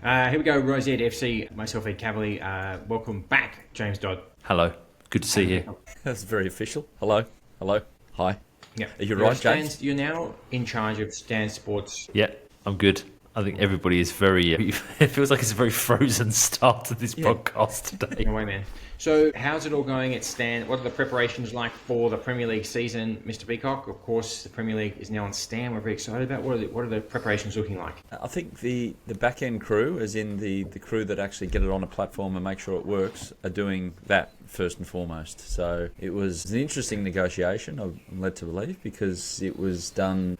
Here we go, ROWZFC, myself, Ed Cavalier. Welcome back, James Dodd. Hello. Good to see you. That's very official. Hello. Hi. Yeah. Are you right, James? You're now in charge of Stan Sports. Yeah, I'm good. I think everybody is very... it feels like it's a very frozen start to this podcast today. No way, man. So, how's it all going at Stan? What are the preparations like for the Premier League season, Mr. Peacock? Of course, the Premier League is now on Stan. We're very excited about. What are the preparations looking like? I think the back-end crew, as in the crew that actually get it on a platform and make sure it works, are doing that first and foremost. So it was an interesting negotiation, I'm led to believe, because it was done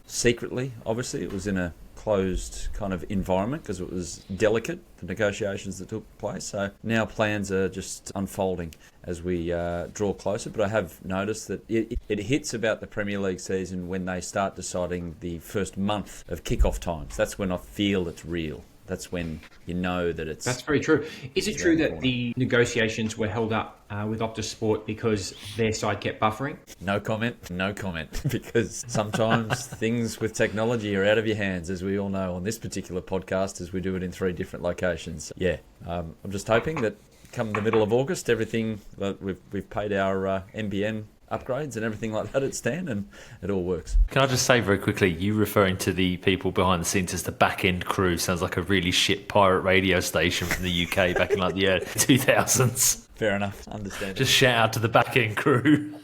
secretly, obviously. It was in a closed kind of environment because it was delicate, the negotiations that took place. So now plans are just unfolding as we draw closer. But I have noticed that it hits about the Premier League season when they start deciding the first month of kickoff times. That's when I feel it's real. That's when you know that it's... That's very true. Is it true that the negotiations were held up with Optus Sport because their side kept buffering? No comment, because sometimes things with technology are out of your hands, as we all know on this particular podcast, as we do it in 3 different locations. Yeah, I'm just hoping that come the middle of August, everything, we've paid our NBN upgrades and everything like that at Stan, and it all works. Can I just say very quickly, you referring to the people behind the scenes as the back-end crew sounds like a really shit pirate radio station from the UK back in like the early 2000s. Fair enough, understand. Just shout out to the back-end crew.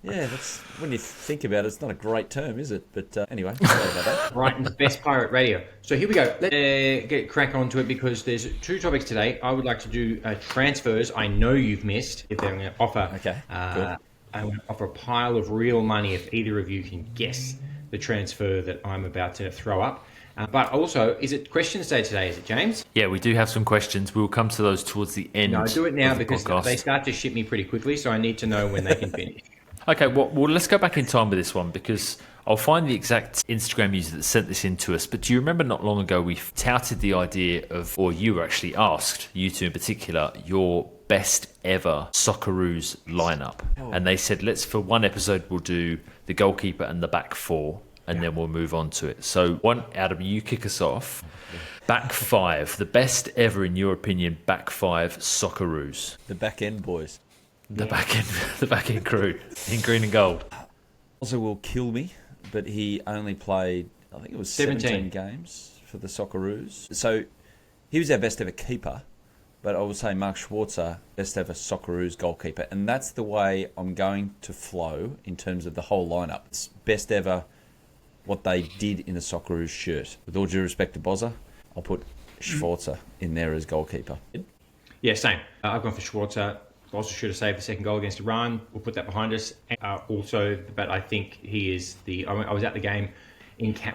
Yeah, that's, when you think about it, it's not a great term, is it? But anyway, sorry about that. Right, and the best pirate radio. So here we go. Let's get crack onto it because there's 2 topics today. I would like to do transfers I know you've missed, if they're going to offer. Okay, cool. I want to offer a pile of real money if either of you can guess the transfer that I'm about to throw up. But also, is it questions day today? Is it, James? Yeah, we do have some questions. We'll come to those towards the end. No, do it now of the because podcast. they start to ship me pretty quickly, so I need to know when they can finish. Okay, well, let's go back in time with this one because I'll find the exact Instagram user that sent this in to us. But do you remember not long ago we touted the idea of, or you were actually asked, you two in particular, your best ever Socceroos lineup? And they said, for one episode, we'll do the goalkeeper and the back 4, and then we'll move on to it. So Adam, you kick us off. Back 5, the best ever in your opinion, back 5 Socceroos. The back end boys. The back end crew in green and gold. Also will kill me, but he only played, I think it was 17 games for the Socceroos. So he was our best ever keeper, but I would say Mark Schwarzer, best ever Socceroos goalkeeper. And that's the way I'm going to flow in terms of the whole lineup. It's best ever what they did in a Socceroos shirt. With all due respect to Bozza, I'll put Schwarzer in there as goalkeeper. Yeah, same. I've gone for Schwarzer. Also should have saved the second goal against Iran. We'll put that behind us. But I think he is I was at the game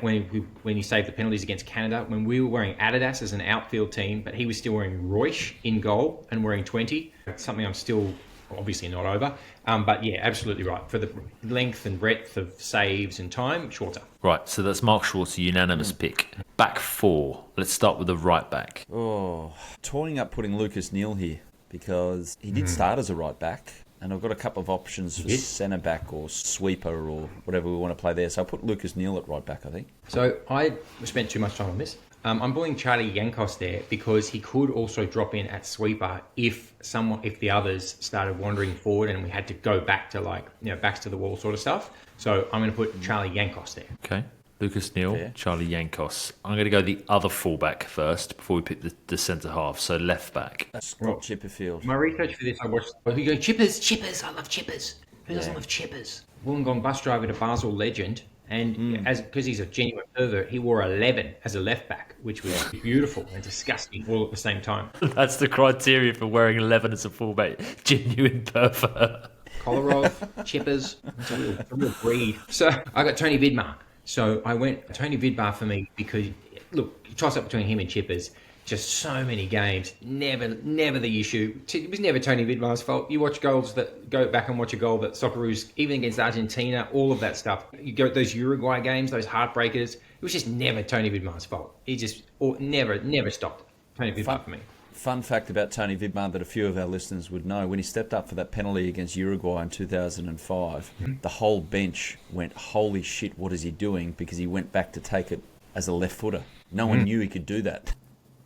when he saved the penalties against Canada, when we were wearing Adidas as an outfield team, but he was still wearing Royce in goal and wearing 20. That's something I'm still obviously not over. But yeah, absolutely right. For the length and breadth of saves and time, Schwarzer. Right, so that's Mark Schwarzer, unanimous pick. Back 4. Let's start with the right back. Toying up putting Lucas Neal here, because he did start as a right back, and I've got a couple of options for centre back or sweeper or whatever we want to play there. So I'll put Lucas Neal at right back, I think. So I spent too much time on this. I'm pulling Charlie Yankos there because he could also drop in at sweeper if the others started wandering forward and we had to go back to backs to the wall sort of stuff. So I'm going to put Charlie Yankos there. Okay. Lucas Neal, Charlie Yankos. I'm going to go the other fullback first before we pick the centre half, so left back. Scott Chipperfield. My research for this, I watched. You go chippers. I love chippers. Who doesn't love chippers? Wollongong bus driver to Basel legend, and because he's a genuine pervert, he wore 11 as a left back, which was beautiful and disgusting all at the same time. That's the criteria for wearing 11 as a fullback. Genuine pervert. Kolarov, chippers. It's a real breed. So I got Tony Vidmar. So I went Tony Vidmar for me because, look, toss up between him and Chippers. Just so many games. Never the issue. It was never Tony Vidmar's fault. You watch goals that go back and watch a goal that Socceroos, even against Argentina, all of that stuff. You go those Uruguay games, those heartbreakers. It was just never Tony Vidmar's fault. He just never stopped. Tony Vidmar for me. Fun fact about Tony Vidmar that a few of our listeners would know, when he stepped up for that penalty against Uruguay in 2005, the whole bench went, holy shit, what is he doing? Because he went back to take it as a left footer. No one knew he could do that.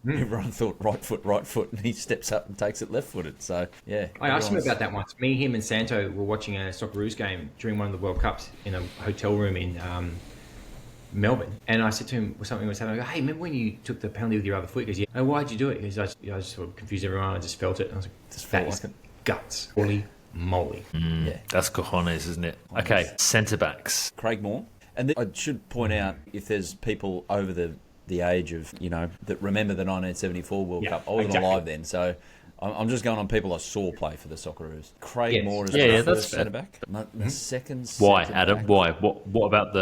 Everyone thought right foot, and he steps up and takes it left-footed. So, yeah. I asked him about that once. Me, him, and Santo were watching a Socceroos game during one of the World Cups in a hotel room in Melbourne. And I said to him, something was happening. I go, hey, remember when you took the penalty with your other foot? He goes, yeah. Oh, why'd you do it? He goes, I just sort of confused everyone. I just felt it. And I was like, that is guts. Holy moly. Yeah. That's cojones, isn't it? Okay, centre-backs. Craig Moore. And I should point out, if there's people over the age of, that remember the 1974 World Cup, I wasn't alive then, so I'm just going on people I saw play for the Socceroos. Craig Moore is the first centre-back. The second Why, centre-back. Adam? Why? What about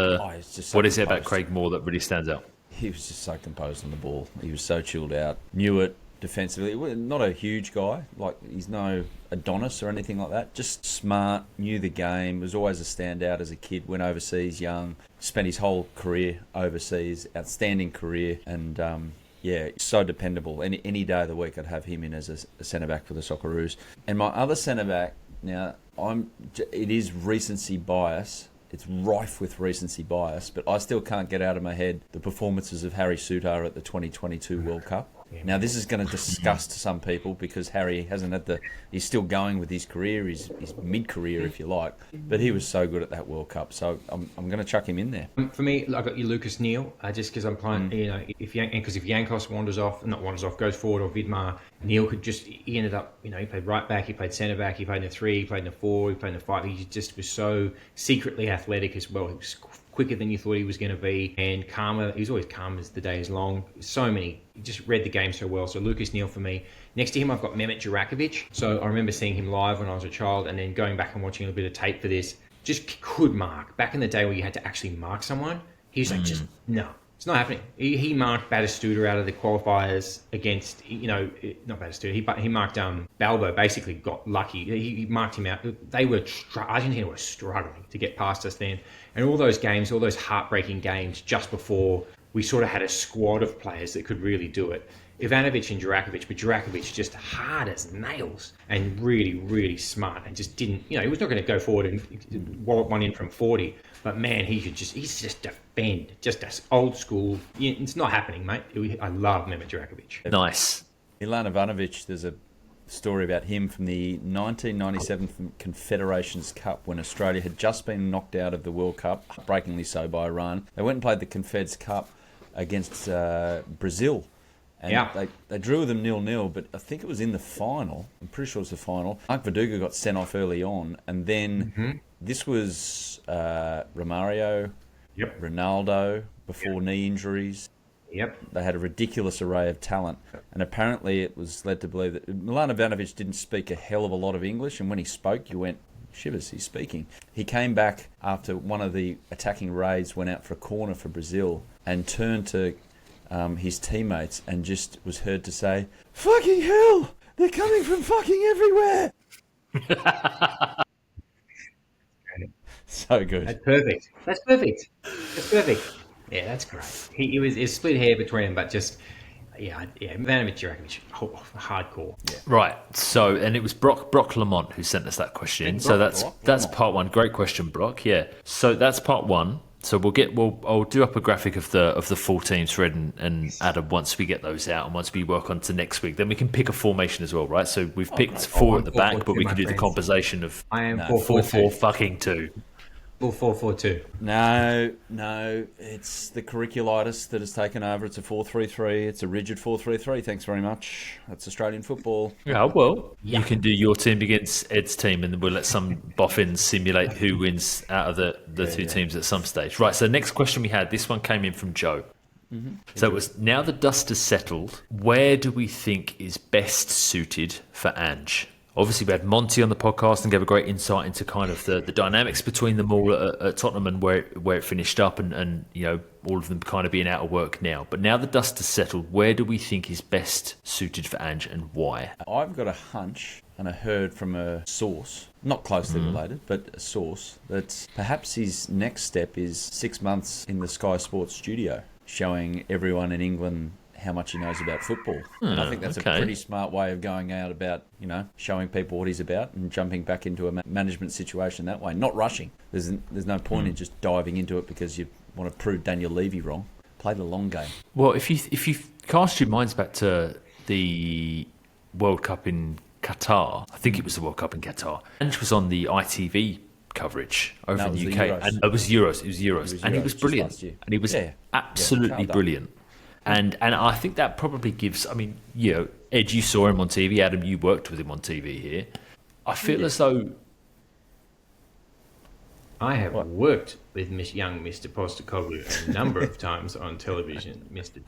what is it about composed. Craig Moore that really stands out? He was just so composed on the ball. He was so chilled out. Knew it defensively. Not a huge guy. Like, he's no Adonis or anything like that. Just smart, knew the game, was always a standout as a kid, went overseas young, spent his whole career overseas, outstanding career, and so dependable. Any day of the week I'd have him in as a centre-back for the Socceroos. And my other centre-back, now, it is recency bias. It's rife with recency bias, but I still can't get out of my head the performances of Harry Souttar at the 2022 World Cup. Now, this is going to disgust some people because Harry hasn't had he's still going with his career, his mid-career, if you like, but he was so good at that World Cup, so I'm going to chuck him in there. For me, I got you Lucas Neal, just because I'm playing, if Yankos goes forward, or Vidmar, Neal he ended up, he played right back, he played centre back, he played in the 3, he played in the 4, he played in the 5. He just was so secretly athletic as well. He was quicker than you thought he was going to be, and calmer. He was always calm as the day is long. He just read the game so well. So Lucas Neal for me. Next to him, I've got Mehmet Jurakovic. So I remember seeing him live when I was a child, and then going back and watching a bit of tape for this. Just could mark. Back in the day where you had to actually mark someone, he was like, no, it's not happening. He marked Batistuta out of the qualifiers against, not Batistuta. He marked Balbo. Basically, got lucky. He marked him out. Argentina were struggling to get past us then, and all those games, all those heartbreaking games, just before we sort of had a squad of players that could really do it. Ivanovic and Jurakovic, but Jurakovic just hard as nails and really, really smart, and just didn't, he was not going to go forward and wallop one in from 40. But man, he's just defend, just as old school. It's not happening, mate. I love Mehmet Jurakovic. Nice. Ilan Ivanovic, there's a story about him from the 1997 Confederations Cup when Australia had just been knocked out of the World Cup, breakingly so by Iran. They went and played the Confeds Cup against Brazil. And they drew them 0-0, but I think it was in the final. I'm pretty sure it was the final. Mark Verdugo got sent off early on, and then this was Romario, Ronaldo, before knee injuries. Yep. They had a ridiculous array of talent, and apparently it was led to believe that Milan Ivanovic didn't speak a hell of a lot of English, and when he spoke, you went, shivers, he's speaking. He came back after one of the attacking raids went out for a corner for Brazil and turned to his teammates and just was heard to say, "Fucking hell, they're coming from fucking everywhere." So good. That's perfect. That's perfect. Yeah, that's great. He was split hair between them, but just Ivanovic, Jurakovic, hardcore. Yeah. Right. So, and it was Brock Lamont who sent us that question. So that's part one. Great question, Brock. Yeah. So that's part one. So I'll do up a graphic of the full teams, Fred and Adam, once we get those out and once we work on to next week. Then we can pick a formation as well, right? So we've picked 4 at the back, but we can do the composition of I am 4-4-2. fucking 2. 4-4-2. No, it's the curriculitis that has taken over. It's a 4-3-3. It's a rigid 4-3-3. Thanks very much. That's Australian football. Yeah, well, you can do your team against Ed's team, and then we'll let some boffins simulate who wins out of the two teams at some stage. Right, so next question we had, this one came in from Joe. So it was, now the dust has settled, where do we think is best suited for Ange? Obviously, we had Monty on the podcast and gave a great insight into kind of the dynamics between them all at Tottenham and where it finished up and all of them kind of being out of work now. But now the dust has settled, where do we think is best suited for Ange and why? I've got a hunch, and I heard from a source, not closely related, but a source, that perhaps his next step is 6 months in the Sky Sports studio, showing everyone in England how much he knows about football. And I think that's a pretty smart way of going out about, showing people what he's about and jumping back into a management situation that way, not rushing. There's no point in just diving into it because you want to prove Daniel Levy wrong. Play the long game. Well, if you cast your minds back to the World Cup in Qatar. I think it was the World Cup in Qatar. And it was on the ITV coverage over in the UK. And it was Euros. And he was brilliant. And he was absolutely brilliant. And I think that probably gives, I mean, you know, Ed, you saw him on TV. Adam, you worked with him on TV here. I feel as though... I have worked with young Mr. Postecoglou a number of times on television, Mr.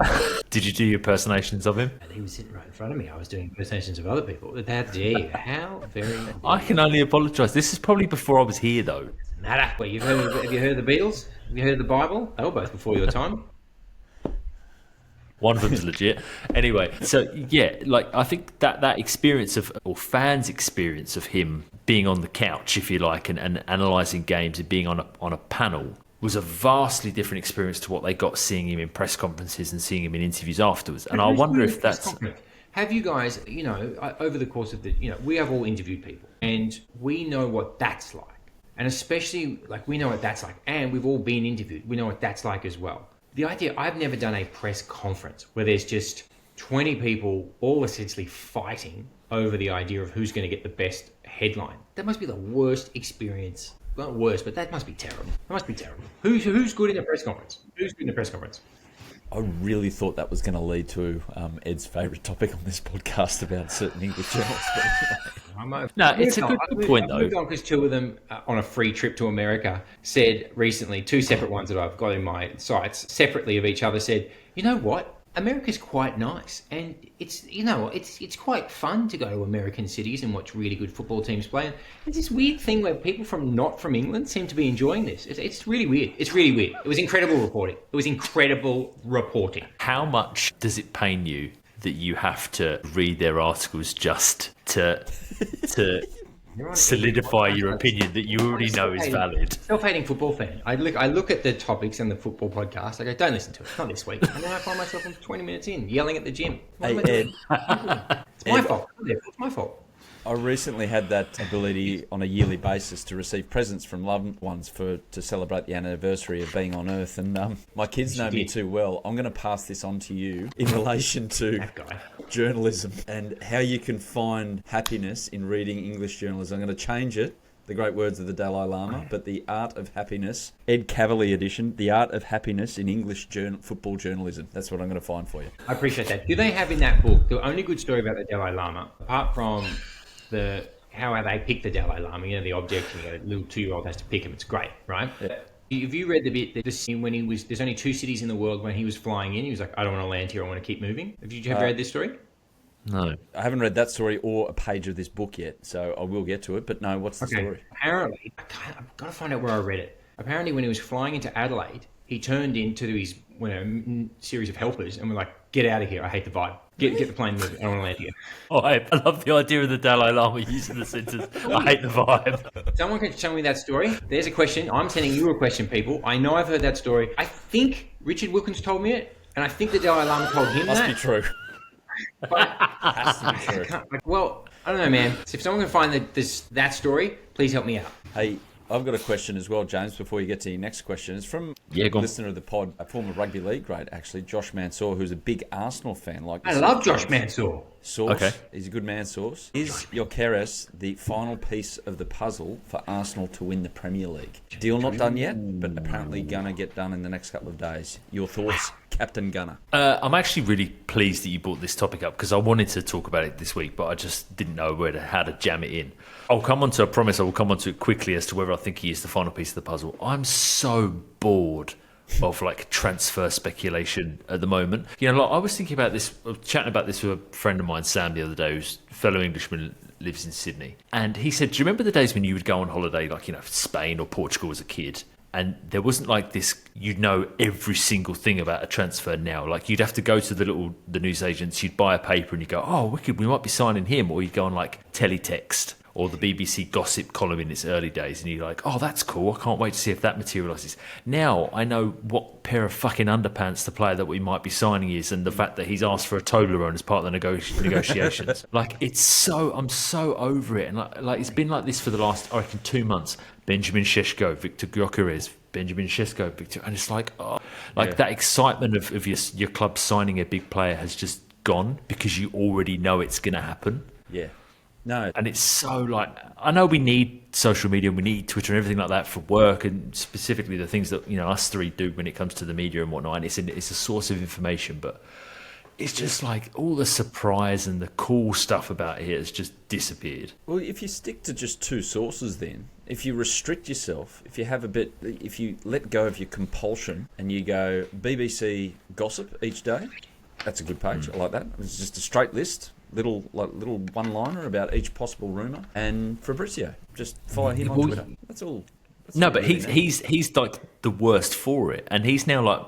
Did you do your impersonations of him? And he was sitting right in front of me. I was doing impersonations of other people. That day, how very... I can only apologise. This is probably before I was here, though. Doesn't matter. Well, have you heard the Beatles? Have you heard the Bible? They were both before your time. One of them's legit. Anyway, so yeah, like I think that experience of, or fans' experience of him being on the couch, if you like, and analysing games and being on a panel was a vastly different experience to what they got seeing him in press conferences and seeing him in interviews afterwards. And I wonder if that's... Have you guys, you know, over the course of the, you know, we have all interviewed people and we know what that's like. And especially, like, we know what that's like. And we've all been interviewed. We know what that's like as well. The idea, I've never done a press conference where there's just 20 people all essentially fighting over the idea of who's going to get the best headline. That must be the worst experience. Not worst, but that must be terrible. That must be terrible. Who's good in a press conference? Who's good in a press conference? I really thought that was going to lead to Ed's favourite topic on this podcast about certain English journalists. No, it's a good point, though. I've moved on because two of them on a free trip to America said recently, two separate ones that I've got in my sites, separately of each other, said, you know what? America's quite nice, and it's, you know, it's quite fun to go to American cities and watch really good football teams play. And there's this weird thing where people not from England seem to be enjoying this. It's really weird. It's really weird. It was incredible reporting. How much does it pain you that you have to read their articles just to solidify your opinion that you already know is valid? Self-hating football fan. I look at the topics and the football podcast. I go, don't listen to it. Not this week. And then I find myself 20 minutes in yelling at the gym. Hey, Ed. It's my fault. It's my fault. I recently had that ability on a yearly basis to receive presents from loved ones to celebrate the anniversary of being on Earth. And my kids know me too well. I'm going to pass this on to you in relation to journalism and how you can find happiness in reading English journalism. I'm going to change it. The great words of the Dalai Lama, but The Art of Happiness, Ed Cavalier edition, The Art of Happiness in English football journalism. That's what I'm going to find for you. I appreciate that. Do they have in that book the only good story about the Dalai Lama, apart from how they pick the Dalai Lama, you know, the object, you know, the little 2-year-old has to pick him. It's great, right? Yeah. Have you read the bit, the scene when there's only 2 cities in the world when he was flying in, he was like, I don't want to land here, I want to keep moving. Have you read this story? No. I haven't read that story or a page of this book yet, so I will get to it, but no, what's the story? Apparently, I've got to find out where I read it. Apparently, when he was flying into Adelaide, he turned into his series of helpers and were like, get out of here, I hate the vibe. Get the plane moving, I don't want to land here. Oh, I love the idea of the Dalai Lama using the sentence, I hate the vibe. Someone can tell me that story. There's a question. I'm sending you a question, people. I know I've heard that story. I think Richard Wilkins told me it, and I think the Dalai Lama told him Must that. Must be true. But has to be true. Well, I don't know, man. So if someone can find that story, please help me out. Hey, I've got a question as well, James, before you get to your next question. It's from a listener of the pod, a former rugby league great, actually, Josh Mansour, who's a big Arsenal fan. I love Josh Mansour. Source. Okay. He's a good man, Source. Is Gyökeres the final piece of the puzzle for Arsenal to win the Premier League? Deal not done yet, but apparently going to get done in the next couple of days. Your thoughts, Captain Gunner? I'm actually really pleased that you brought this topic up because I wanted to talk about it this week, but I just didn't know how to jam it in. I will come on to it quickly as to whether I think he is the final piece of the puzzle. I'm so bored of like transfer speculation at the moment. You know, like, I was thinking about this, chatting about this with a friend of mine, Sam, the other day, who's a fellow Englishman, lives in Sydney. And he said, do you remember the days when you would go on holiday, like, you know, Spain or Portugal as a kid? And there wasn't like this, you'd know every single thing about a transfer now. Like you'd have to go to the news agents, you'd buy a paper and you'd go, oh, wicked, we might be signing him. Or you'd go on like teletext or the BBC gossip column in its early days, and you're like, oh, that's cool, I can't wait to see if that materialises. Now I know what pair of fucking underpants the player that we might be signing is, and the fact that he's asked for a Toblerone as part of the negotiations. Like, I'm so over it. And like it's been like this for the last, I reckon, 2 months. Benjamin Šeško, Viktor Gyökeres, Benjamin Šeško, Victor, and it's like, that excitement of your club signing a big player has just gone because you already know it's going to happen. Yeah. No. And it's so like, I know we need social media and we need Twitter and everything like that for work, and specifically the things that, us three do when it comes to the media and whatnot. And it's a source of information, but it's just like all the surprise and the cool stuff about it has just disappeared. Well, if you stick to just two sources, then if you restrict yourself, if you let go of your compulsion and you go BBC gossip each day, that's a good page. I like that. It's just a straight list. Little one-liner about each possible rumour, and Fabrizio, just follow him on Twitter. That's all. No, but he's like the worst for it, and he's now like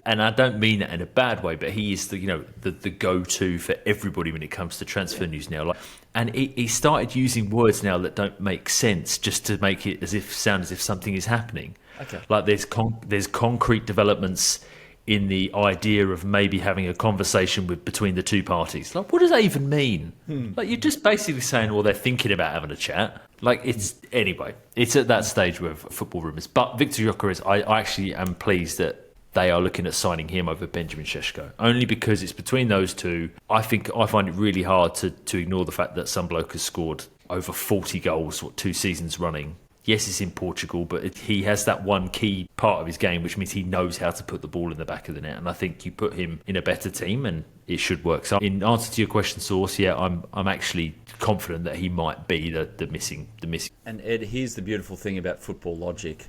and I don't mean that in a bad way, but he is the go-to for everybody when it comes to transfer news now. Like, and he started using words now that don't make sense just to make it sound as if something is happening. Okay. Like there's concrete developments in the idea of maybe having a conversation between the two parties. Like, what does that even mean? Like, you're just basically saying, well, they're thinking about having a chat. Like, it's at that stage with football rumours. But Victor Gyökeres, I actually am pleased that they are looking at signing him over Benjamin Šeško, only because it's between those two. I find it really hard to ignore the fact that some bloke has scored over 40 goals, 2 seasons running. Yes, it's in Portugal, but he has that one key part of his game, which means he knows how to put the ball in the back of the net. And I think you put him in a better team and it should work. So in answer to your question, Source, yeah, I'm actually confident that he might be the missing. And Ed, here's the beautiful thing about football logic,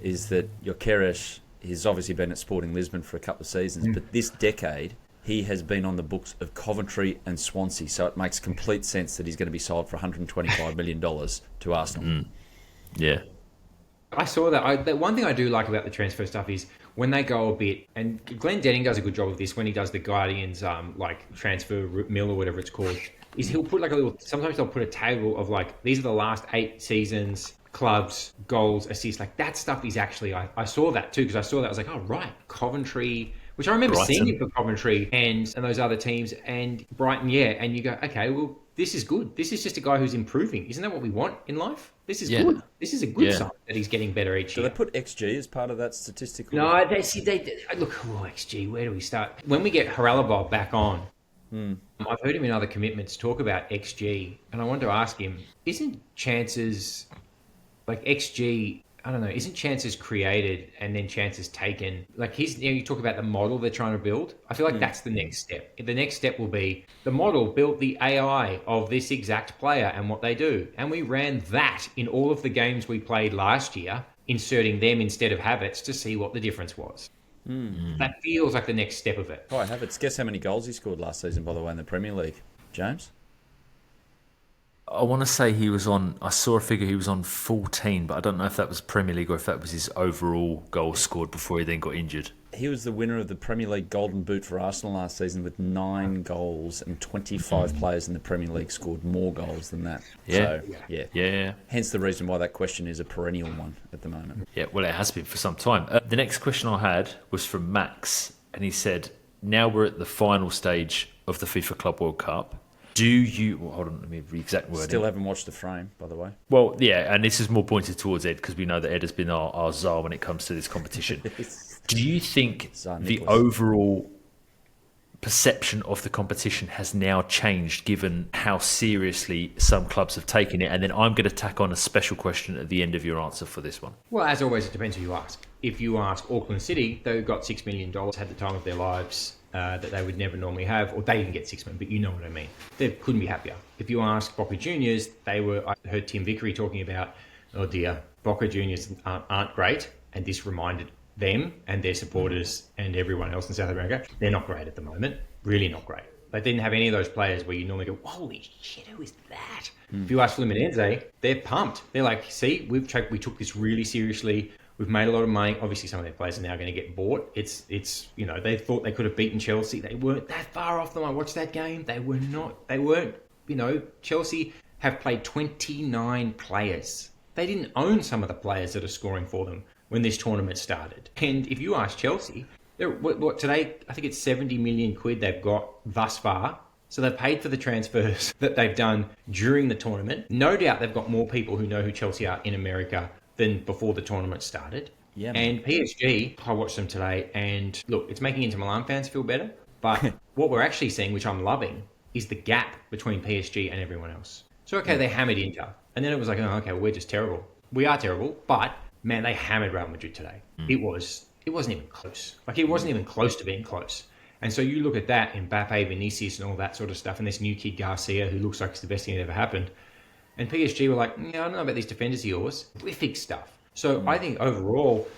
is that Gyökeres, he's obviously been at Sporting Lisbon for a couple of seasons, but this decade he has been on the books of Coventry and Swansea. So it makes complete sense that he's going to be sold for $125 million to Arsenal. Yeah. I saw that. The one thing I do like about the transfer stuff is when they go a bit, and Glenn Denning does a good job of this when he does the Guardian's transfer mill or whatever it's called, is he'll put sometimes they'll put a table of these are the last 8 seasons, clubs, goals, assists, that stuff is actually, I saw that too, because I saw that, I was like, oh right, Coventry, which I remember seeing it for Coventry and those other teams, and Brighton, and you go, okay, well, this is good. This is just a guy who's improving. Isn't that what we want in life? This is good. This is a good sign that he's getting better each year. Do they put XG as part of that statistical? No, look, XG, where do we start? When we get Haralabov back on, I've heard him in other commitments talk about XG, and I wanted to ask him, isn't chances, XG, I don't know, isn't chances created and then chances taken? You talk about the model they're trying to build. I feel like that's the next step. The next step will be the model built the AI of this exact player and what they do. And we ran that in all of the games we played last year, inserting them instead of Havertz to see what the difference was. That feels like the next step of it. Oh, Havertz, guess how many goals he scored last season, by the way, in the Premier League? James? I want to say I saw a figure he was on 14, but I don't know if that was Premier League or if that was his overall goals scored before he then got injured. He was the winner of the Premier League Golden Boot for Arsenal last season with 9 goals, and 25 players in the Premier League scored more goals than that. Yeah. So, Yeah. Hence the reason why that question is a perennial one at the moment. Yeah, well, it has been for some time. The next question I had was from Max, and he said, now we're at the final stage of the FIFA Club World Cup. Hold on, let me read the exact wording. Still haven't watched the frame, by the way. Well, yeah, and this is more pointed towards Ed because we know that Ed has been our czar when it comes to this competition. Do you think the overall perception of the competition has now changed given how seriously some clubs have taken it? And then I'm going to tack on a special question at the end of your answer for this one. Well, as always, it depends who you ask. If you ask Auckland City, they got $6 million, had the time of their lives, that they would never normally have, or they didn't get 6 million, but you know what I mean. They couldn't be happier. If you ask Boca Juniors, I heard Tim Vickery talking about, oh dear, Boca Juniors aren't great, and this reminded them and their supporters and everyone else in South America, they're not great at the moment, really not great. They didn't have any of those players where you normally go, holy shit, who is that? If you ask Fluminense, they're pumped. They're like, see, we took this really seriously. We've made a lot of money. Obviously, some of their players are now going to get bought. It's they thought they could have beaten Chelsea. They weren't that far off them. I watched that game. They weren't. Chelsea have played 29 players. They didn't own some of the players that are scoring for them when this tournament started. And if you ask Chelsea, what today, I think it's 70 million quid they've got thus far. So they've paid for the transfers that they've done during the tournament. No doubt they've got more people who know who Chelsea are in America than before the tournament started. Yeah, and PSG, I watched them today, and look, it's making Inter Milan fans feel better. But what we're actually seeing, which I'm loving, is the gap between PSG and everyone else. So, okay, they hammered Inter. And then it was like, oh, okay, well, we're just terrible. We are terrible, but, man, they hammered Real Madrid today. It wasn't even close. Like, it wasn't even close to being close. And so you look at that, Mbappe, Vinicius, and all that sort of stuff, and this new kid, Garcia, who looks like it's the best thing that ever happened. And PSG were like, I don't know about these defenders of yours. We fix stuff. So I think overall,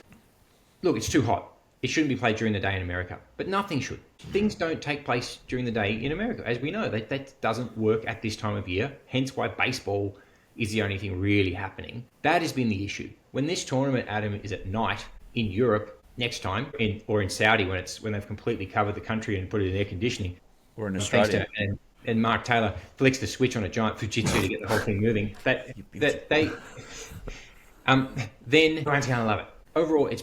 look, it's too hot. It shouldn't be played during the day in America, but nothing should. Things don't take place during the day in America. As we know, that doesn't work at this time of year, hence why baseball is the only thing really happening. That has been the issue. When this tournament, Adam, is at night in Europe next time, or in Saudi when they've completely covered the country and put it in air conditioning, or in Australia. And Mark Taylor flicks the switch on a giant Fujitsu to get the whole thing moving. Then everyone's going to love it. Overall, it's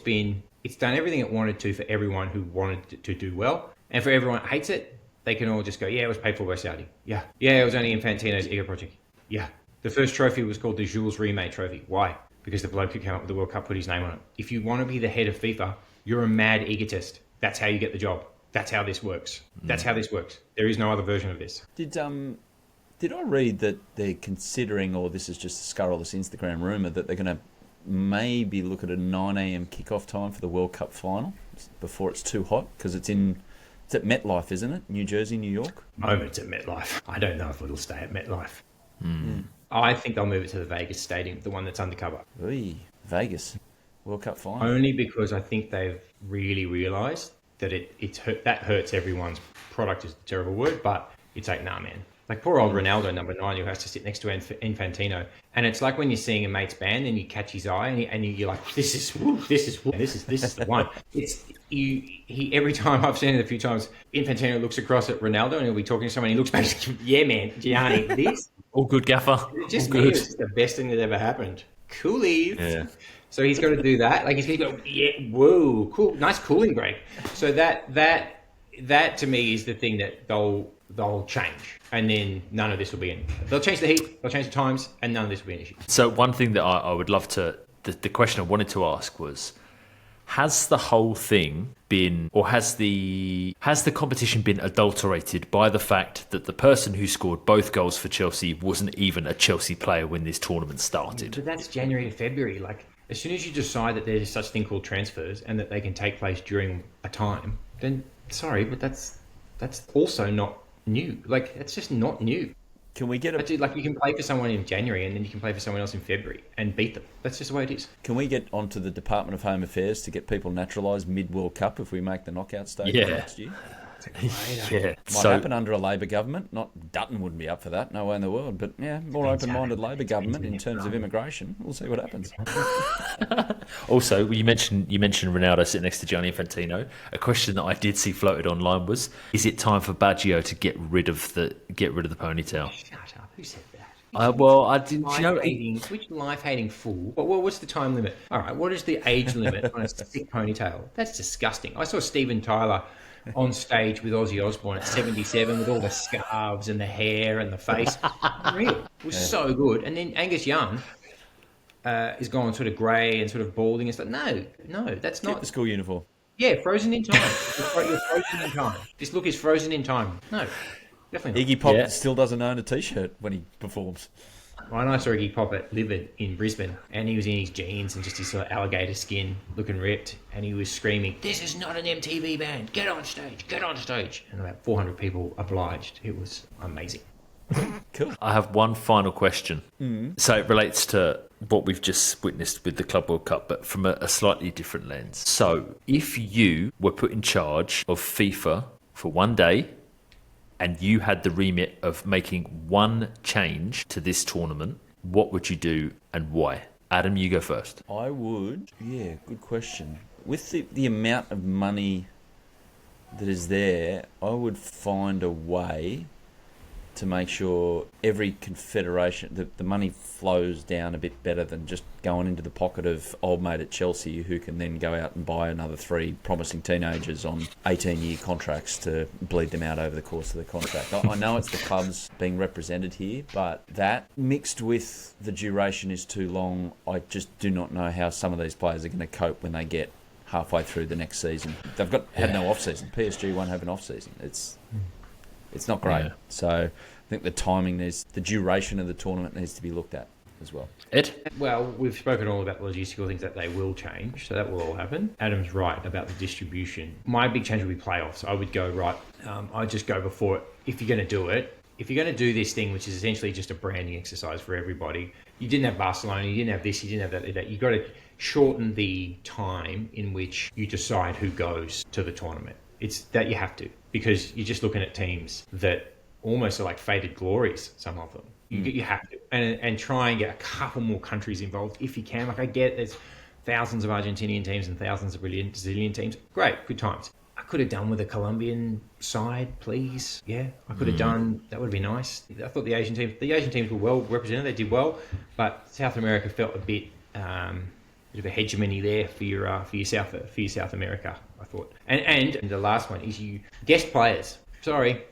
done everything it wanted to for everyone who wanted to do well. And for everyone that hates it, they can all just go, yeah, it was paid for by Saudi. Yeah, it was only Infantino's ego project. Yeah. The first trophy was called the Jules Rimet Trophy. Why? Because the bloke who came up with the World Cup put his name on it. If you want to be the head of FIFA, you're a mad egotist. That's how you get the job. That's how this works. That's how this works. There is no other version of this. Did I read that they're considering, or this is just a scurrilous Instagram rumour, that they're going to maybe look at a 9 a.m. kickoff time for the World Cup final before it's too hot? Because it's at MetLife, isn't it? New Jersey, New York? It's at MetLife. I don't know if it'll stay at MetLife. I think they'll move it to the Vegas Stadium, the one that's undercover. Oy, Vegas World Cup final. Only because I think they've really realised that that hurts everyone's product is a terrible word, but it's like, nah, man. Like poor old Ronaldo, number 9, who has to sit next to Infantino. And it's like when you're seeing a mate's band and you catch his eye and you're like, this is the one. He every time I've seen it a few times, Infantino looks across at Ronaldo and he'll be talking to someone and he looks back and goes, yeah, man, Gianni, this. All good, Gaffer. It's the best thing that ever happened. Coolies. Yeah. So he's got to do that. Like he's going to go, yeah, whoa, cool, nice cooling break. So that to me is the thing that they'll change, and then none of this will be in. They'll change the heat, they'll change the times, and none of this will be an issue. So one thing that I would love to, the question I wanted to ask was, has the whole thing been, or has the competition been adulterated by the fact that the person who scored both goals for Chelsea wasn't even a Chelsea player when this tournament started? But that's January to February. Like, as soon as you decide that there's such thing called transfers and that they can take place during a time, then sorry, but that's also not new. Like, it's just not new. Can we get like you can play for someone in January and then you can play for someone else in February and beat them. That's just the way it is. Can we get onto the Department of Home Affairs to get people naturalised mid-World Cup if we make the knockout stage next year? Yeah. Might happen under a Labor government. Not Dutton wouldn't be up for that. No way in the world. But yeah, more open-minded Labor government in terms of immigration. We'll see what happens. Also, you mentioned Ronaldo sitting next to Gianni Infantino. A question that I did see floated online was: is it time for Baggio to get rid of the ponytail? Shut up. Who said that? I didn't. Which life-hating fool? Well, what's the time limit? All right, what is the age limit on a sick ponytail? That's disgusting. I saw Steven Tyler on stage with Ozzy Osbourne at 77 with all the scarves and the hair and the face. Unreal. It was so good. And then Angus Young is gone sort of grey and sort of balding and stuff. No, that's not. Keep the school uniform. Yeah, frozen in time. You're frozen in time. This look is frozen in time. No, definitely not. Iggy Pop still doesn't own a T-shirt when he performs. Well, I saw Iggy Pop at Livid in Brisbane, and he was in his jeans and just his sort of alligator skin, looking ripped, and he was screaming, "This is not an MTV band! Get on stage! Get on stage!" And about 400 people obliged. It was amazing. Cool. I have one final question. So it relates to what we've just witnessed with the Club World Cup, but from a slightly different lens. So if you were put in charge of FIFA for one day, and you had the remit of making one change to this tournament, what would you do and why? Adam, you go first. I would. Yeah, good question. With the amount of money that is there, I would find a way to make sure every confederation, the money flows down a bit better than just going into the pocket of old mate at Chelsea who can then go out and buy another 3 promising teenagers on 18-year contracts to bleed them out over the course of the contract. I know it's the clubs being represented here, but that mixed with the duration is too long. I just do not know how some of these players are going to cope when they get halfway through the next season. They've had no off-season. PSG won't have an off-season. It's not great. Yeah. So I think the timing, the duration of the tournament needs to be looked at as well. Ed? Well, we've spoken all about the logistical things that they will change, so that will all happen. Adam's right about the distribution. My big change would be playoffs. I would go, right, I'd just go before it. If you're going to do it, if you're going to do this thing, which is essentially just a branding exercise for everybody, you didn't have Barcelona, you didn't have this, you didn't have that. You've got to shorten the time in which you decide who goes to the tournament. It's that you have to, because you're just looking at teams that almost are like faded glories, some of them. You have to. And try and get a couple more countries involved if you can. Like, I get there's thousands of Argentinian teams and thousands of Brazilian teams. Great, good times. I could have done with a Colombian side, please. Yeah, I could have done. That would be nice. I thought the Asian teams were well represented. They did well, but South America felt a bit of a hegemony there for your South America, I thought. And the last one is you guest players. Sorry.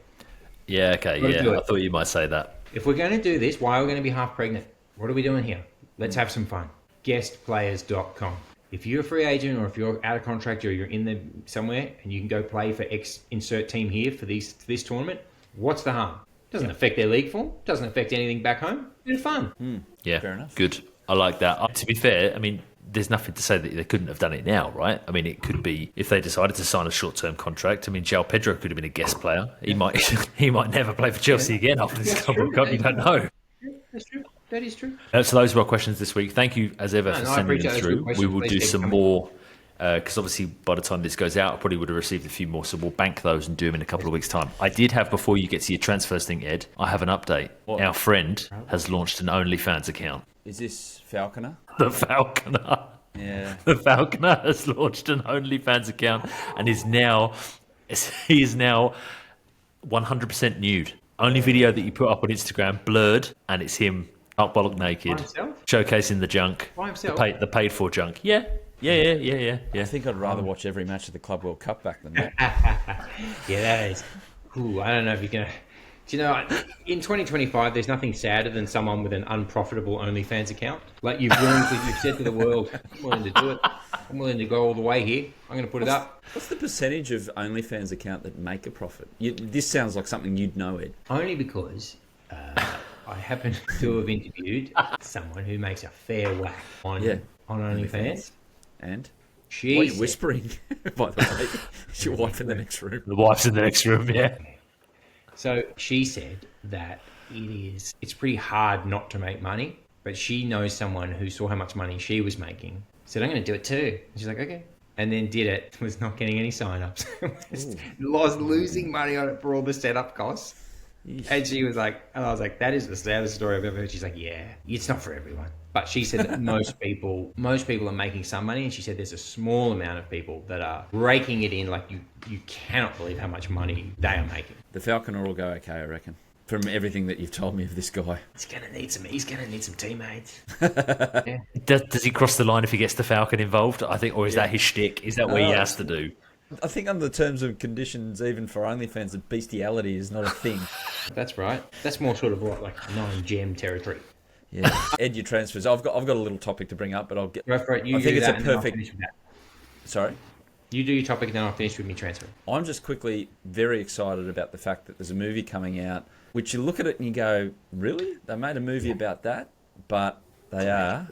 Yeah. Okay. Yeah. I thought you might say that. If we're going to do this, why are we going to be half pregnant? What are we doing here? Let's have some fun. Guestplayers.com. If you're a free agent or if you're out of contract or you're in there somewhere and you can go play for X insert team here for this tournament, what's the harm? Doesn't affect their league form. Doesn't affect anything back home. It's fun. Yeah, fair enough. Good. I like that. To be fair, I mean, there's nothing to say that they couldn't have done it now, right? I mean, it could be if they decided to sign a short-term contract. I mean, João Pedro could have been a guest player. He might never play for Chelsea again after this World Cup. You don't know. Yeah, that's true. That is true. So those were our questions this week. Thank you, as ever, for sending them through. We will do some more, because obviously by the time this goes out, I probably would have received a few more, so we'll bank those and do them in a couple of weeks' time. I did have, before you get to your transfers thing, Ed, I have an update. What? Our friend has launched an OnlyFans account. Is this Falconer? The Falconer. Yeah. The Falconer has launched an OnlyFans account and he is now 100% nude. Only video that you put up on Instagram, blurred, and it's him up bollock naked, showcasing the junk, by himself? the paid for junk. Yeah. I think I'd rather watch every match of the Club World Cup back than that. Yeah, that is. Ooh, I don't know if you're gonna. Do you know, in 2025, there's nothing sadder than someone with an unprofitable OnlyFans account. Like you've said to the world, I'm willing to do it. I'm willing to go all the way here. I'm going to put it up. What's the percentage of OnlyFans account that make a profit? This sounds like something you'd know, Ed. Only because I happen to have interviewed someone who makes a fair whack on OnlyFans. And? Why are you whispering, by the way? Is your wife in the next room? The wife's in the next room, yeah. So she said that it's pretty hard not to make money, but she knows someone who saw how much money she was making. Said, I'm going to do it too. And she's like, okay. And then did it, was not getting any sign-ups. Losing money on it for all the setup costs. Yeesh. And she was like, and I was like, that is the saddest story I've ever heard. She's like, yeah, it's not for everyone. But she said that most people are making some money. And she said there's a small amount of people that are raking it in. Like you cannot believe how much money they are making. The Falconer will go okay, I reckon. From everything that you've told me of this guy. He's gonna need some teammates. Yeah. Does he cross the line if he gets the Falcon involved? I think, or is that his shtick? Is that what he has to do? I think under the terms and conditions, even for OnlyFans, that bestiality is not a thing. That's right. That's more sort of like non-gem territory. Yeah. Ed, your transfers. I've got a little topic to bring up, but I'll get. Go for it. I think it's a perfect. Sorry. You do your topic, and then I'll finish with me transfer. I'm just quickly very excited about the fact that there's a movie coming out, which you look at it and you go, really? They made a movie about that? But they are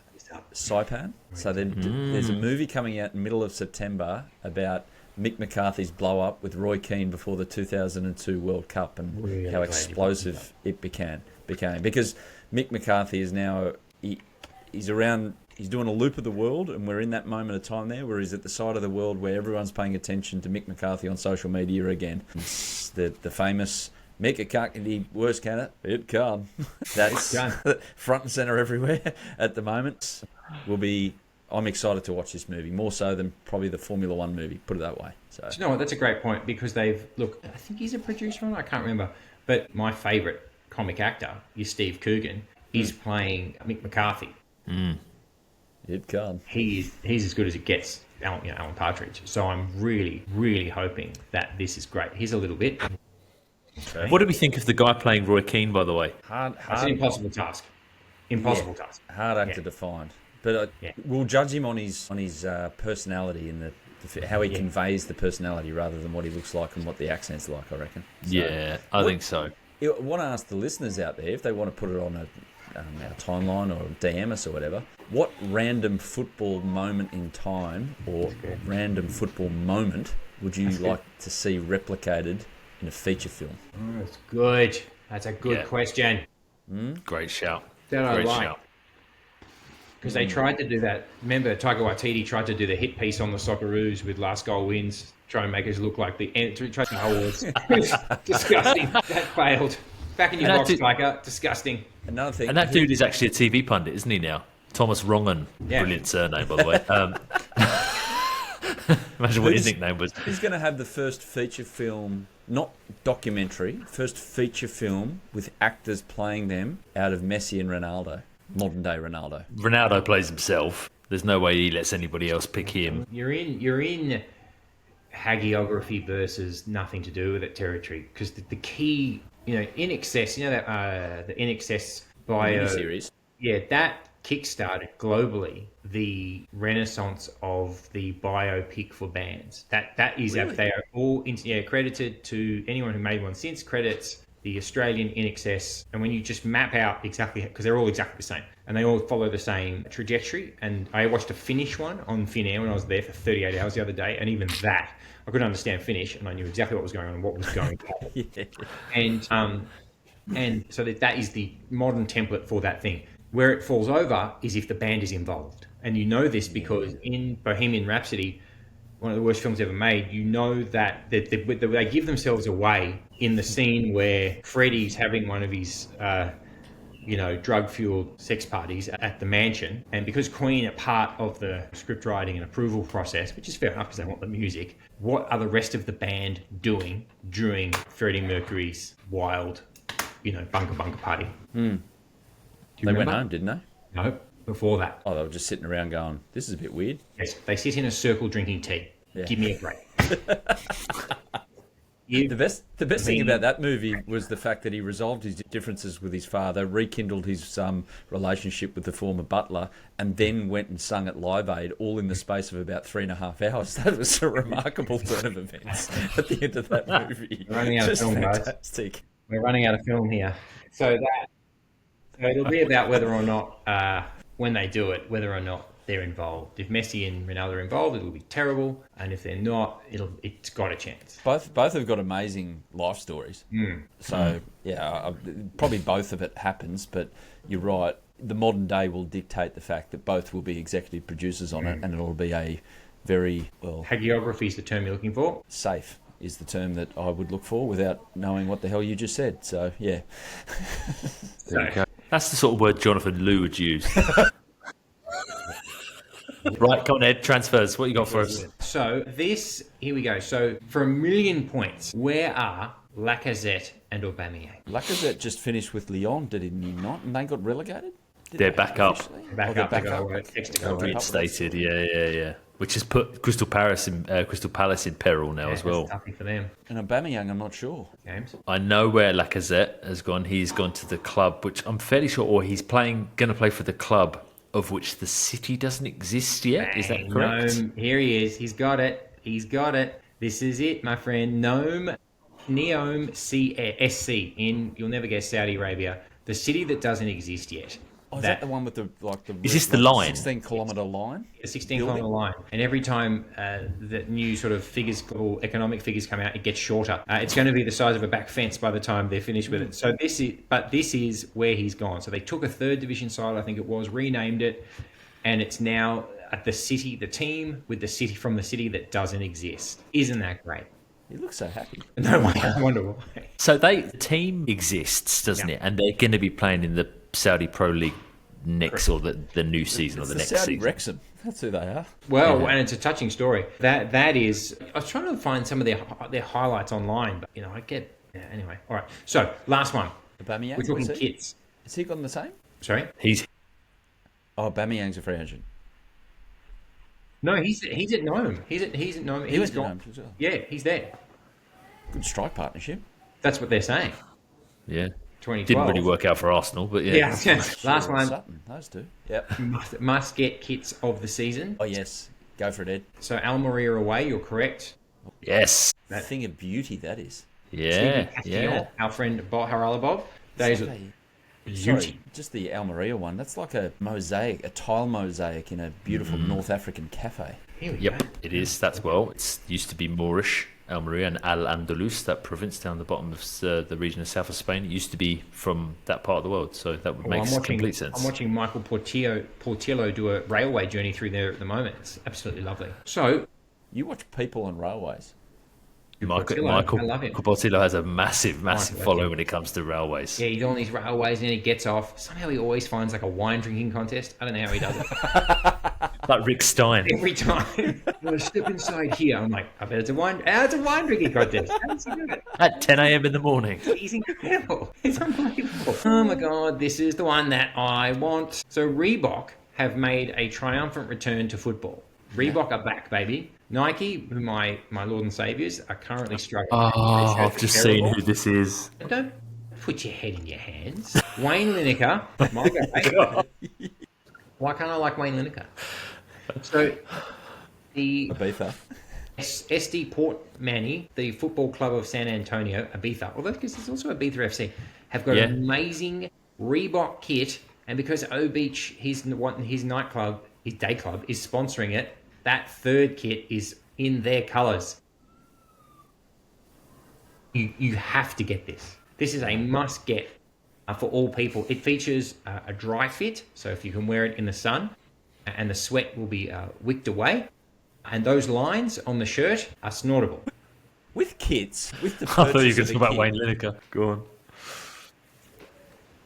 Saipan. So there's a movie coming out in the middle of September about Mick McCarthy's blow up with Roy Keane before the 2002 World Cup and how explosive it became. Because Mick McCarthy is now, he's around... He's doing a loop of the world, and we're in that moment of time there where he's at the side of the world where everyone's paying attention to Mick McCarthy on social media again. It's the famous Mick, it can't get any worse, can it? It can. That's front and centre everywhere at the moment. I'm excited to watch this movie, more so than probably the Formula One movie, put it that way. So. Do you know what? That's a great point because I think he's a producer on it, I can't remember. But my favourite comic actor, your Steve Coogan, is playing Mick McCarthy. It can. He's as good as it gets, Alan Partridge. So I'm really, really hoping that this is great. Here's a little bit. Okay. What do we think of the guy playing Roy Keane, by the way? It's an impossible task. Impossible task. Hard actor to find. But we'll judge him on his personality and how he conveys the personality rather than what he looks like and what the accent's like, I reckon. So, I think so. I want to ask the listeners out there if they want to put it on our timeline or DM us or whatever. What random football moment in time or random football moment would you like to see replicated in a feature film? That's good. That's a good question. Great shout. That I Great like. shout. Because they tried to do that. Remember, Taika Waititi tried to do the hit piece on the Socceroos with Last Goal Wins, try and make us look like the end. Tried some awards. Disgusting. That failed. Back in your box, Taika. Disgusting. Another thing. And that dude is actually a TV pundit, isn't he now? Thomas Rongan. Yeah. Brilliant surname, by the way. Imagine what his nickname was. Who's going to have the first feature film, not documentary, first feature film with actors playing them out of Messi and Ronaldo? Modern day Ronaldo. Ronaldo plays himself. There's no way he lets anybody else pick him. You're in hagiography versus nothing to do with it territory. Because the key, In Excess, that the In Excess bio series. Yeah, that kickstarted globally the renaissance of the biopic for bands. That is Really? they are all credited to anyone who made one since. Credits the Australian In Excess, and when you just map out exactly, because they're all exactly the same and they all follow the same trajectory. And I watched a Finnish one on Finnair when I was there for 38 hours the other day, and even that I couldn't understand Finnish, and I knew exactly what was going on and what was going on. And so that is the modern template for that thing. Where it falls over is if the band is involved, and you know this because in Bohemian Rhapsody, one of the worst films ever made, you know that they give themselves away in the scene where Freddie's having one of his, drug-fueled sex parties at the mansion. And because Queen are part of the script writing and approval process, which is fair enough because they want the music, what are the rest of the band doing during Freddie Mercury's wild, bunker party? They went home, didn't they? No, before that. Oh, they were just sitting around going, this is a bit weird. Yes, they sit in a circle drinking tea. Yeah. Give me a break. The best thing about that movie was the fact that he resolved his differences with his father, rekindled his relationship with the former butler, and then went and sung at Live Aid, all in the space of about 3.5 hours. That was a remarkable turn of events at the end of that movie. We're running out of film, fantastic. guys. We're running out of film here. So it'll be about whether or not, when they do it, whether or not they're involved. If Messi and Ronaldo are involved, it'll be terrible, and if they're not, it's got a chance. Both have got amazing life stories. So probably both of it happens, but you're right. The modern day will dictate the fact that both will be executive producers on it, and it'll be a very hagiography is the term you're looking for. Safe is the term that I would look for without knowing what the hell you just said. So yeah. That's the sort of word Jonathan Liu would use. Right, come on, Ed. Transfers. What you got for us? So here we go. So for 1 million points, where are Lacazette and Aubameyang? Lacazette just finished with Lyon, did he not? And they got relegated? They're back up. Back up. Reinstated, yeah. Which has put Crystal Palace in peril now as well. Nothing for them. And Aubameyang, I'm not sure. James? I know where Lacazette has gone. He's gone to the club, which I'm fairly sure, or he's going to play for the club of which the city doesn't exist yet. Is that correct? Nome, here he is. He's got it. This is it, my friend. Neom SC in, you'll never guess, Saudi Arabia. The city that doesn't exist yet. Is that the one with the Is this the line? 16-kilometre line? A 16-kilometre line. And every time the new sort of figures or economic figures come out, it gets shorter. It's going to be the size of a back fence by the time they're finished with it. So this is where he's gone. So they took a third division side, I think it was, renamed it, and it's now at the team with the city from the city that doesn't exist. Isn't that great? He looks so happy. No way. I wonder why. So the team exists, doesn't it? And they're going to be playing in the Saudi Pro League next, or the new season, or the next Saudi season. Wrexham. That's who they are. Well, and it's a touching story. That is. I was trying to find some of their highlights online, but I get. Yeah, anyway, all right. So last one. Aubameyang, We're talking was he? kits. Has he gone the same? Sorry? Oh, Aubameyang's a free agent. No, he's at Nome. He's at Nome. He He's went to gone. Rome as well. Yeah, he's there. Good strike partnership. That's what they're saying. Yeah. 2012. Didn't really work out for Arsenal, but yeah. Yeah, last one. Sutton, those two. Yep. Must get kits of the season. Oh, yes. Go for it, Ed. So Almeria away, you're correct. Yes. That thing of beauty that is. Yeah. Castillon, Yeah. our friend Harala Bob. Those are Sorry, just the Almeria one. That's like a mosaic, a tile mosaic in a beautiful North African cafe. Here we Yep, go. it is. That's well. It used to be Moorish, Almeria and Al Andalus, that province down the bottom of the region of south of Spain. It used to be from that part of the world, so that would make complete sense. I'm watching Michael Portillo do a railway journey through there at the moment. It's absolutely lovely. So, You watch people on railways. Portillo, Michael I love him. Portillo has a massive Michael, following when it comes to railways. Yeah, he's on these railways and then he gets off. Somehow he always finds like a wine drinking contest. I don't know how he does it. Like Rick Stein. Every time I step inside here, I'm like, I bet it's a wine drinking contest. How does he do it? At 10 a.m. in the morning. He's incredible. It's unbelievable. Oh my God, this is the one that I want. So Reebok have made a triumphant return to football. Reebok are back, baby. Nike, my Lord and Saviors, are currently struggling. Oh, Their I've shirts just are seen terrible. who this is. Don't put your head in your hands. Wayne Lineker, my guy. Why can't I like Wayne Lineker? So the Ibiza. SD Port Manny, the football club of San Antonio, Ibiza, although because there's also Ibiza FC, have got an amazing Reebok kit, and because O Beach, his nightclub, his day club, is sponsoring it, that third kit is in their colours. You have to get this. This is a must get for all people. It features a dry fit, so if you can wear it in the sun, and the sweat will be wicked away. And those lines on the shirt are snortable. With kits, with the I thought you were purchase going of to the talk about kit, Wayne Lineker. Go on.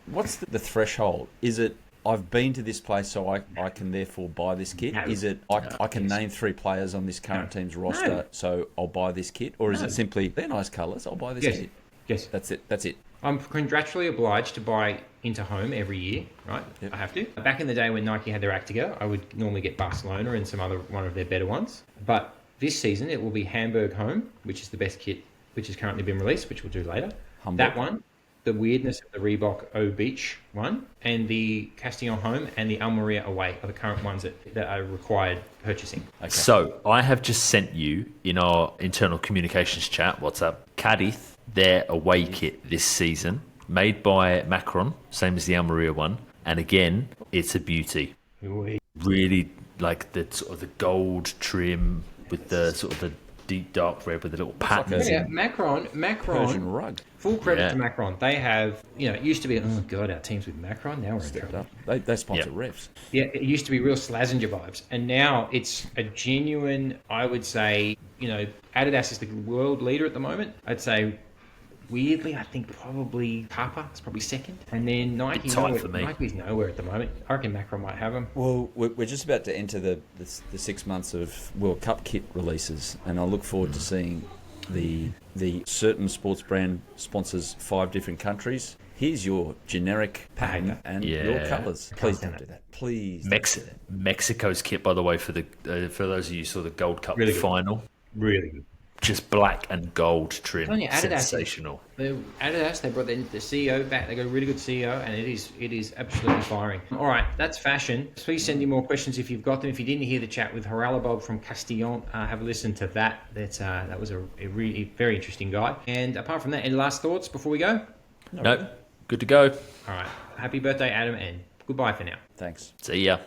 what's the threshold? Is it, I've been to this place, so I can therefore buy this kit? No. Is it, I can name 3 players on this current team's roster, so I'll buy this kit? Or is it simply, they're nice colours, I'll buy this Yes. kit? Yes. That's it. I'm contractually obliged to buy Into Home every year, right? Yep. I have to. Back in the day when Nike had their act together, I would normally get Barcelona and one of their better ones. But this season, it will be Hamburg Home, which is the best kit which has currently been released, which we'll do later. Hamburg. That one, the weirdness of the Reebok O Beach one, and the Castillon Home and the Almeria Away are the current ones that are required purchasing. Okay. So I have just sent you in our internal communications chat, WhatsApp, Cadiz, their away kit this season, made by Macron, same as the Almeria one. And again, it's a beauty. Really like the sort of the gold trim with the sort of the deep dark red with the little patterns. Yeah, Macron. Persian rug. Full credit Yeah. to Macron. They have, it used to be, oh God, our team's with Macron. Now we're in trouble. They sponsor Yep. refs. Yeah, it used to be real Slazenger vibes. And now it's a genuine, I would say, Adidas is the world leader at the moment. I'd say, weirdly, I think probably Papa is probably second. And then Nike, tight for me. Nike's nowhere at the moment. I reckon Macron might have them. Well, we're just about to enter the 6 months of World Cup kit releases, and I look forward to seeing the certain sports brand sponsors 5 different countries. Here's your generic pattern and your Yeah. colours. Please don't do that. Please. don't do that. Mexico's kit, by the way, for those of you who saw the Gold Cup Really good. final, Really good. just black and gold trim, Telling you, Adidas, sensational. Adidas, they brought the CEO back. They got a really good CEO, and it is absolutely firing. All right, that's fashion. Please send in more questions if you've got them. If you didn't hear the chat with Haralabob from Castillon, have a listen to that. That was a really very interesting guy. And apart from that, any last thoughts before we go? Nope, good to go. All right, happy birthday, Adam, and goodbye for now. Thanks. See ya.